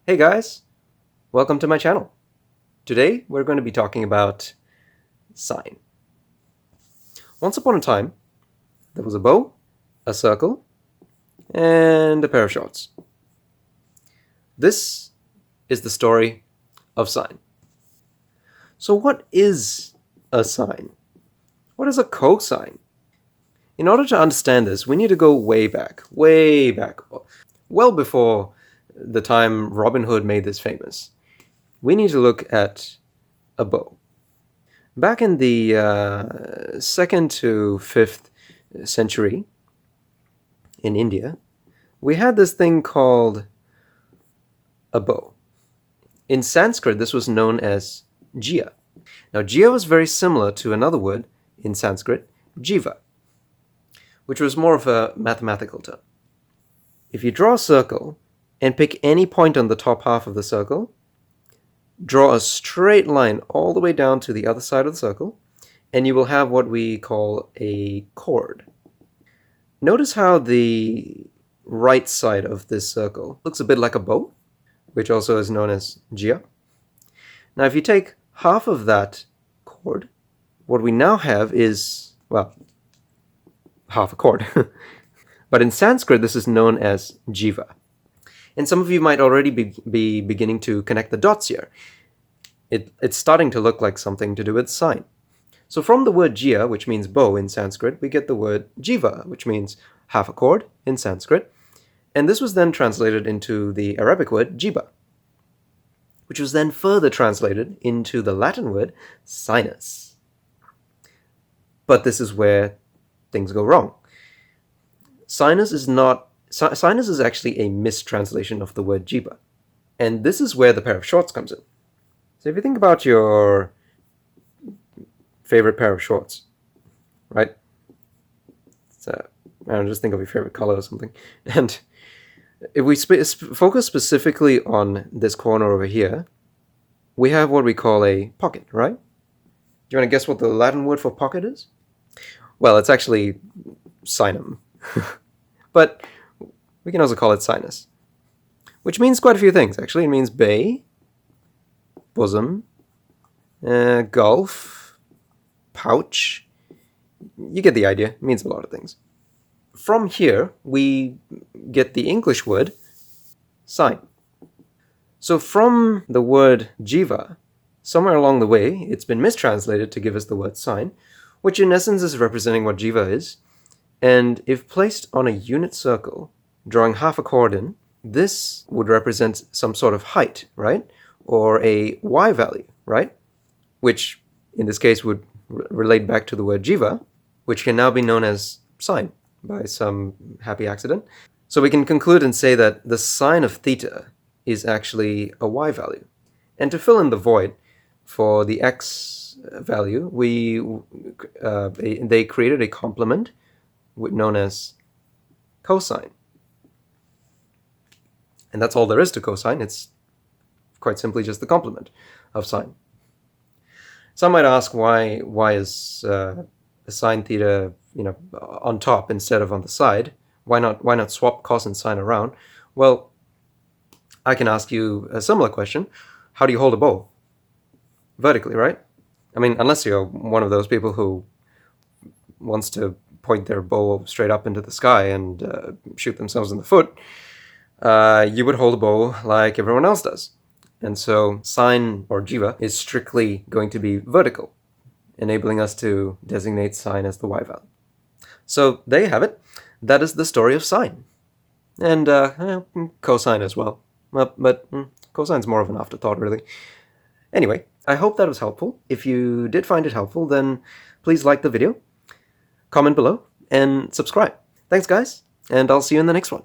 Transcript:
Hey guys, welcome to my channel. Today we're going to be talking about sine. Once upon a time, there was a bow, a circle, and a pair of shorts. This is the story of sine. So what is a sine? What is a cosine? In order to understand this, we need to go way back, well before the time Robin Hood made this famous. We need to look at a bow. Back in the 2nd to 5th century in India, we had this thing called a bow. In Sanskrit, this was known as Jeeva. Now, Jeeva was very similar to another word in Sanskrit, Jeeva, which was more of a mathematical term. If you draw a circle and pick any point on the top half of the circle, draw a straight line all the way down to the other side of the circle, and you will have what we call a chord. Notice how the right side of this circle looks a bit like a bow, which also is known as Jeeva. Now, if you take half of that chord, what we now have is, well, half a chord. But in Sanskrit, this is known as Jeeva. And some of you might already be beginning to connect the dots here. It's starting to look like something to do with sine. So from the word Jeeva, which means bow in Sanskrit, we get the word Jeeva, which means half a chord in Sanskrit. And this was then translated into the Arabic word Jeeba, which was then further translated into the Latin word sinus. But this is where things go wrong. Sinus is actually a mistranslation of the word Jeeva. And this is where the pair of shorts comes in. So if you think about your favorite pair of shorts, right? So, I don't know, just think of your favorite color or something. And if we focus specifically on this corner over here, we have what we call a pocket, right? Do you want to guess what the Latin word for pocket is? Well, it's actually sinum. But we can also call it sinus, which means quite a few things, actually. It means bay, bosom, gulf, pouch. You get the idea. It means a lot of things. From here, we get the English word sine. So from the word Jeeva, somewhere along the way, it's been mistranslated to give us the word sine, which in essence is representing what Jeeva is. And if placed on a unit circle, drawing half a chord in, this would represent some sort of height, right? Or a y value, right? Which in this case would relate back to the word Jeeva, which can now be known as sine by some happy accident. So we can conclude and say that the sine of theta is actually a y value. And to fill in the void for the x value, they created a complement known as cosine. And that's all there is to cosine. It's quite simply just the complement of sine. Some might ask why is sine theta on top instead of on the side? Why not swap cos and sine around? Well, I can ask you a similar question. How do you hold a bow? Vertically, right? I mean, unless you're one of those people who wants to point their bow straight up into the sky and shoot themselves in the foot, you would hold a bow like everyone else does. And so sine, or Jeeva, is strictly going to be vertical, enabling us to designate sine as the y value. So there you have it. That is the story of sine. And cosine as well. But cosine's more of an afterthought, really. Anyway, I hope that was helpful. If you did find it helpful, then please like the video, comment below, and subscribe. Thanks, guys, and I'll see you in the next one.